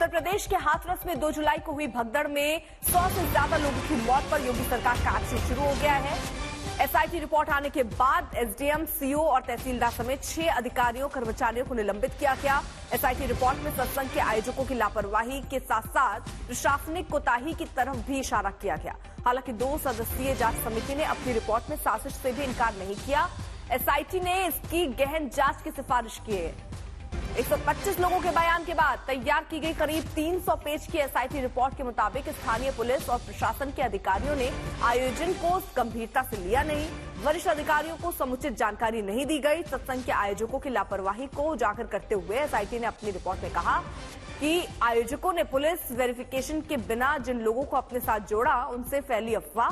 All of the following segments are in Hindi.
उत्तर प्रदेश के हाथरस में 2 जुलाई को हुई भगदड़ में 100 से ज्यादा लोगों की मौत पर योगी सरकार का एक्शन शुरू हो गया है। एसआईटी रिपोर्ट आने के बाद एसडीएम, सीओ और तहसीलदार समेत 6 अधिकारियों कर्मचारियों को निलंबित किया गया। एसआईटी रिपोर्ट में सत्संग के आयोजकों की लापरवाही के साथ साथ प्रशासनिक कोताही की तरफ भी इशारा किया गया। हालांकि 2 सदस्यीय जांच समिति ने अपनी रिपोर्ट में साजिश से भी इनकार नहीं किया। एसआईटी ने इसकी गहन जांच की सिफारिश की है। 125 लोगों के बयान के बाद तैयार की गई करीब 300 पेज की एसआईटी रिपोर्ट के मुताबिक स्थानीय पुलिस और प्रशासन के अधिकारियों ने आयोजन को गंभीरता से लिया नहीं। वरिष्ठ अधिकारियों को समुचित जानकारी नहीं दी गई। सत्संग के आयोजकों की लापरवाही को उजागर करते हुए एसआईटी ने अपनी रिपोर्ट में कहा कि आयोजकों ने पुलिस वेरिफिकेशन के बिना जिन लोगों को अपने साथ जोड़ा उनसे फैली अफवाह,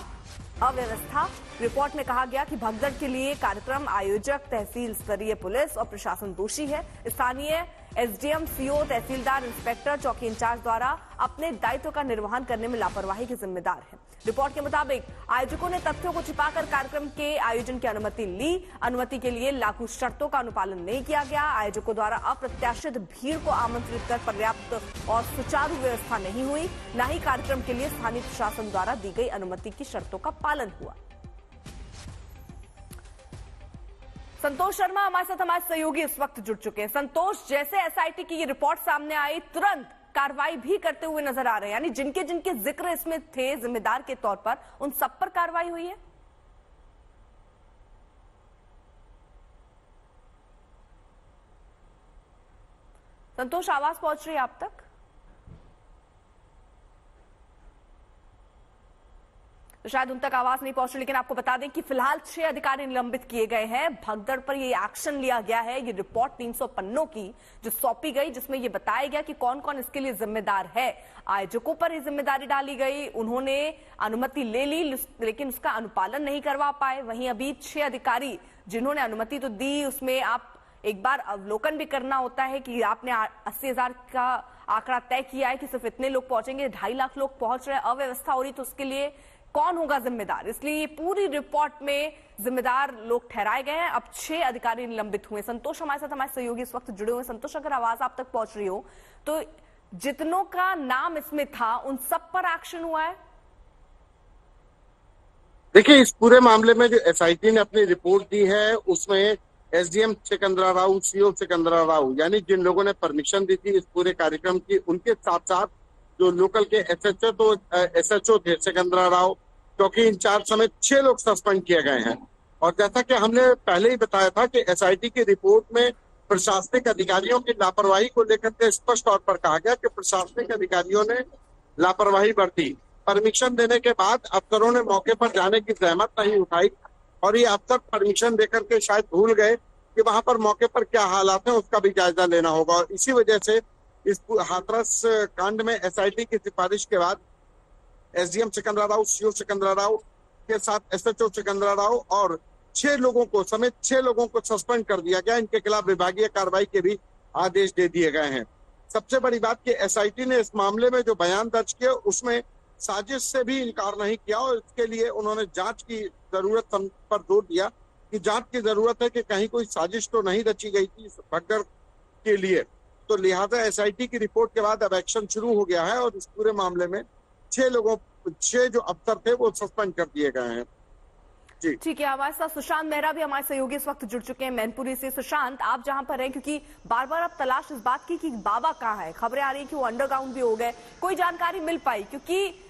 अव्यवस्था। रिपोर्ट में कहा गया कि भगदड़ के लिए कार्यक्रम आयोजक, तहसील स्तरीय पुलिस और प्रशासन दोषी है। स्थानीय एसडीएम, सीओ, तहसीलदार, इंस्पेक्टर, चौकी इंचार्ज द्वारा अपने दायित्व का निर्वहन करने में लापरवाही के जिम्मेदार है। रिपोर्ट के मुताबिक आयोजकों ने तथ्यों को छिपाकर कार्यक्रम के आयोजन की अनुमति ली। अनुमति के लिए लागू शर्तों का अनुपालन नहीं किया गया। आयोजकों द्वारा अप्रत्याशित भीड़ को आमंत्रित कर पर्याप्त और सुचारू व्यवस्था नहीं हुई। न ही कार्यक्रम के लिए स्थानीय प्रशासन द्वारा दी गई अनुमति की शर्तों का पालन हुआ। संतोष शर्मा हमारे साथ, हमारे सहयोगी इस वक्त जुड़ चुके हैं। संतोष, जैसे एसआईटी की ये रिपोर्ट सामने आई, तुरंत कार्रवाई भी करते हुए नजर आ रहे हैं, यानी जिनके जिनके जिक्र इसमें थे जिम्मेदार के तौर पर, उन सब पर कार्रवाई हुई है। संतोष, आवाज पहुंच रही है आप तक? तो शायद उन तक आवाज नहीं पहुंच रही, लेकिन आपको बता दें कि फिलहाल 6 अधिकारी निलंबित किए गए हैं। भगदड़ पर ये एक्शन लिया गया है। ये रिपोर्ट 300 पन्नों की जो सौंपी गई, जिसमें ये बताया गया कि कौन कौन इसके लिए जिम्मेदार है। आयोजकों पर ये जिम्मेदारी डाली गई। उन्होंने अनुमति ले ली, लेकिन उसका अनुपालन नहीं करवा पाए। वहीं अभी 6 अधिकारी जिन्होंने अनुमति तो दी, उसमें आप एक बार अवलोकन भी करना होता है कि आपने 80,000 का आंकड़ा तय किया है कि सिर्फ इतने लोग पहुंचेंगे, 2.5 लाख लोग पहुंच रहे हैं, अव्यवस्था हो रही, तो उसके लिए कौन होगा जिम्मेदार। इसलिए पूरी रिपोर्ट में जिम्मेदार लोग ठहराए गए हैं। अब 6 अधिकारी निलंबित हुए। संतोष हमारे साथ, हमारे सहयोगी इस वक्त जुड़े हुए। संतोष, अगर आवाज आप तक पहुंच रही हो तो जितनों का नाम इसमें था उन सब पर एक्शन हुआ है? देखिए, इस पूरे मामले में जो एसआईटी ने अपनी रिपोर्ट दी है उसमें एसडीएम सिकंदरा राव, सीओ सिकंदरा राव, यानी जिन लोगों ने परमिशन दी थी इस पूरे कार्यक्रम की, उनके साथ साथ जो लोकल के एसएचओ थे सिकंदरा राव, चौकी इंचार्ज समेत 6 लोग सस्पेंड किए गए हैं। और जैसा कि हमने पहले ही बताया था कि एसआईटी की रिपोर्ट में प्रशासनिक अधिकारियों की लापरवाही को लेकर के स्पष्ट तौर पर कहा गया कि प्रशासनिक अधिकारियों ने लापरवाही बरती। परमिशन देने के बाद अफसरों ने मौके पर जाने की जहमत नहीं उठाई और ये अफसर परमिशन देकर के शायद भूल गए कि वहां पर मौके पर क्या हालात हैं, उसका भी जायजा लेना होगा। और इसी वजह से इस हाथरस कांड में एसआईटी की सिफारिश के बाद एसडीएम सिकंदरा राव, सीओ सिकंदरा राव के साथ एसएचओ सिकंदरा राव और 6 लोगों को समेत 6 लोगों को सस्पेंड कर दिया गया। इनके खिलाफ विभागीय कार्रवाई के भी आदेश दे दिए गए हैं। सबसे बड़ी बात कि एसआईटी ने इस मामले में जो बयान दर्ज किया उसमें साजिश से भी इनकार नहीं किया और इसके लिए उन्होंने जांच की जरूरत पर जोर दिया कि जांच की जरूरत है कि कहीं कोई साजिश तो नहीं रची गई थी इस भगदड़ के लिए। तो लिहाजा एसआईटी की रिपोर्ट के बाद अब एक्शन शुरू हो गया है और इस पूरे मामले में 6 जो अफसर थे वो सस्पेंड कर दिए गए हैं। जी ठीक है, हमारे साथ सुशांत मेहरा भी हमारे सहयोगी इस वक्त जुड़ चुके हैं मैनपुरी से। सुशांत, आप जहां पर हैं, क्योंकि बार बार अब तलाश इस बात की कि बाबा कहाँ है, खबरें आ रही है कि वो अंडरग्राउंड भी हो गए, कोई जानकारी मिल पाई? क्योंकि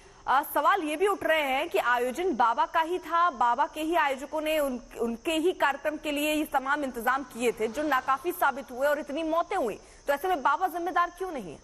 सवाल ये भी उठ रहे हैं कि आयोजन बाबा का ही था, बाबा के ही आयोजकों ने उनके ही कार्यक्रम के लिए ये तमाम इंतजाम किए थे जो नाकाफी साबित हुए और इतनी मौतें हुई, तो ऐसे में बाबा जिम्मेदार क्यों नहीं है?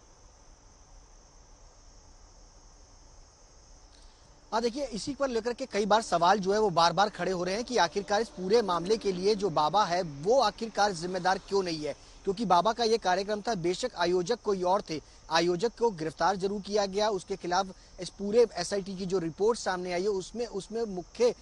देखिए, इसी पर लेकर के कई बार सवाल जो है वो बार बार खड़े हो रहे हैं कि आखिरकार इस पूरे मामले के लिए जो बाबा है वो आखिरकार जिम्मेदार क्यों नहीं है। क्योंकि बाबा का ये कार्यक्रम था, बेशक आयोजक कोई और थे, आयोजक को गिरफ्तार जरूर किया गया, उसके खिलाफ इस पूरे एसआईटी की जो रिपोर्ट सामने आई है उसमें मुख्य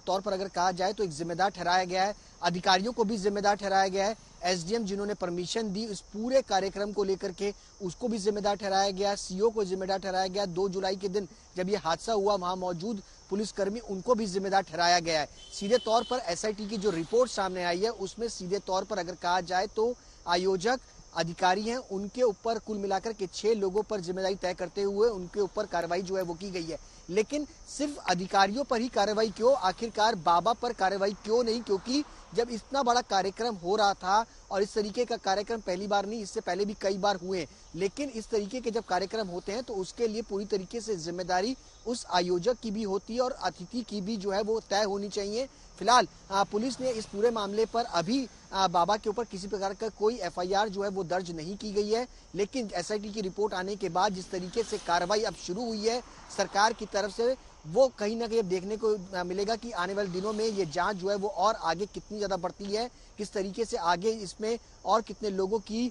तौर पर अगर कहा जाए तो एक जिम्मेदार ठहराया गया है, अधिकारियों को भी जिम्मेदार ठहराया गया है, एसडीएम जिन्होंने परमिशन दी इस पूरे कार्यक्रम को लेकर के उसको भी जिम्मेदार ठहराया गया, सीओ को जिम्मेदार ठहराया गया। 2 जुलाई के दिन जब ये हादसा हुआ वहां मौजूद पुलिसकर्मी उनको भी जिम्मेदार ठहराया गया है। सीधे तौर पर एसआईटी की जो रिपोर्ट सामने आई है उसमें सीधे तौर पर अगर कहा जाए तो आयोजक, अधिकारी हैं उनके ऊपर कुल मिलाकर के 6 लोगों पर जिम्मेदारी तय करते हुए उनके ऊपर कार्रवाई जो है वो की गई है। लेकिन सिर्फ अधिकारियों पर ही कार्रवाई क्यों, आखिरकार बाबा पर कार्रवाई क्यों नहीं? क्योंकि जब इतना बड़ा कार्यक्रम हो रहा था, और इस तरीके का कार्यक्रम पहली बार नहीं, इससे पहले भी कई बार हुए, लेकिन इस तरीके के जब कार्यक्रम होते हैं तो उसके लिए पूरी तरीके से जिम्मेदारी उस आयोजक की भी होती है और अतिथि की भी जो है वो तय होनी चाहिए। फिलहाल पुलिस ने इस पूरे मामले पर अभी बाबा के ऊपर किसी प्रकार का कोई एफआईआर जो है वो दर्ज नहीं की गई है, लेकिन एसआईटी की रिपोर्ट आने के बाद जिस तरीके से कार्रवाई अब शुरू हुई है सरकार की तरफ से, वो कहीं ना कहीं देखने को मिलेगा कि आने वाले दिनों में ये जांच जो है वो और आगे कितनी ज्यादा बढ़ती है, किस तरीके से आगे इसमें और कितने लोगों की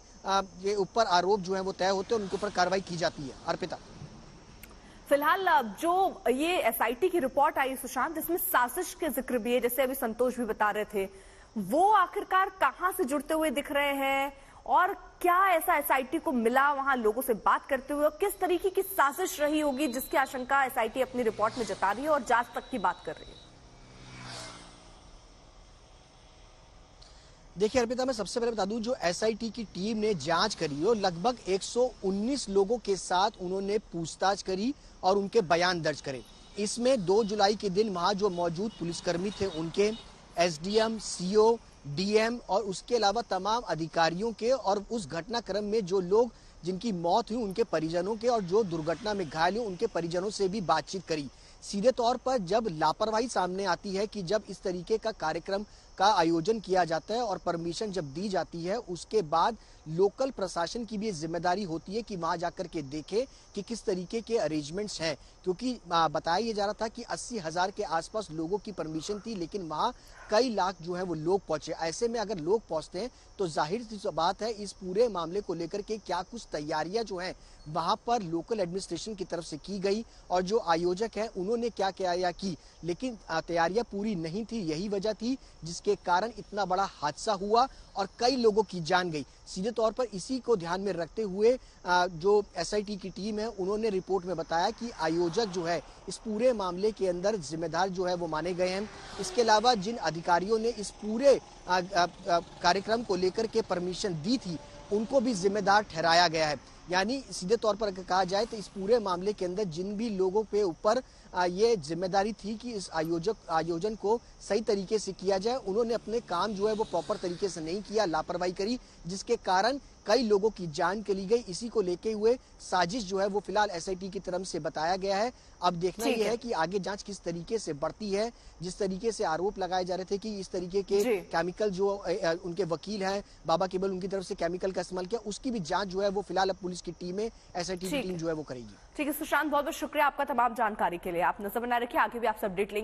ये ऊपर आरोप जो है वो तय होते हैं, उनके ऊपर कार्रवाई की जाती है। अर्पिता, फिलहाल जो ये एसआईटी की रिपोर्ट आई सुशांत, जिसमें साजिश के जिक्र भी है, जैसे अभी संतोष भी बता रहे थे, वो आखिरकार कहां से जुड़ते हुए दिख रहे हैं और क्या ऐसा एसआईटी को मिला वहां लोगों से बात करते हुए, और किस तरीके की साजिश रही होगी जिसकी आशंका एसआईटी अपनी रिपोर्ट में जता रही है और जांच तक की बात कर रही है? देखिए अर्पिता, मैं सबसे पहले बता दूं, जो एसआईटी की टीम ने जांच करी और लगभग 119 लोगों के साथ उन्होंने पूछताछ करी और उनके बयान दर्ज करे। इसमें 2 जुलाई के दिन वहां जो मौजूद पुलिसकर्मी थे उनके, एसडीएम, सीओ, डीएम और उसके अलावा तमाम अधिकारियों के, और उस घटनाक्रम में जो लोग जिनकी मौत हुई उनके परिजनों के, और जो दुर्घटना में घायल हुए उनके परिजनों से भी बातचीत करी। सीधे तौर पर जब लापरवाही सामने आती है कि जब इस तरीके का कार्यक्रम का आयोजन किया जाता है और परमिशन जब दी जाती है, उसके बाद लोकल प्रशासन की भी जिम्मेदारी होती है कि वहां जाकर के देखे कि किस तरीके के अरेंजमेंट्स हैं, क्योंकि बताया ये जा रहा था कि 80,000 के आसपास लोगों की परमिशन थी, लेकिन वहां कई लाख जो है वो लोग पहुंचे। ऐसे में अगर लोग पहुंचते हैं तो जाहिर सी बात है इस पूरे मामले को लेकर के क्या कुछ तैयारियां जो हैं वहां पर लोकल एडमिनिस्ट्रेशन की तरफ से की गई और जो आयोजक है उन्होंने क्या क्या की, लेकिन तैयारियां पूरी नहीं थी। यही वजह थी जिसके कारण इतना बड़ा हादसा हुआ और कई लोगों की जान गई। सीधे तौर पर इसी को ध्यान में रखते हुए जो एसआईटी की टीम है उन्होंने रिपोर्ट में बताया कि आयोजक जो है इस पूरे मामले के अंदर जिम्मेदार जो है वो माने गए हैं। इसके अलावा जिन अधिकारियों ने इस पूरे कार्यक्रम को लेकर के परमिशन दी थी उनको भी जिम्मेदार ठहराया गया है। यानी सीधे तौर पर अगर कहा जाए तो इस पूरे मामले के अंदर जिन भी लोगों पे ऊपर ये जिम्मेदारी थी कि इस आयोजन को सही तरीके से किया जाए, उन्होंने अपने काम जो है वो प्रॉपर तरीके से नहीं किया, लापरवाही करी, जिसके कारण कई लोगों की जान चली गई। इसी को लेके हुए साजिश जो है वो फिलहाल एसआईटी की तरफ से बताया गया है। अब देखना यह है कि आगे जांच किस तरीके से बढ़ती है। जिस तरीके से आरोप लगाए जा रहे थे कि इस तरीके के केमिकल जो उनके वकील हैं बाबा केबल, उनकी तरफ से केमिकल का इस्तेमाल किया, उसकी भी जांच जो है वो फिलहाल अब पुलिस की टीम है, एसआईटी की टीम जो है वो करेगी। ठीक है सुशांत, बहुत बहुत शुक्रिया आपका तमाम जानकारी के लिए। आप नजर बना रखिए, आगे भी आपसे अपडेट लेंगे।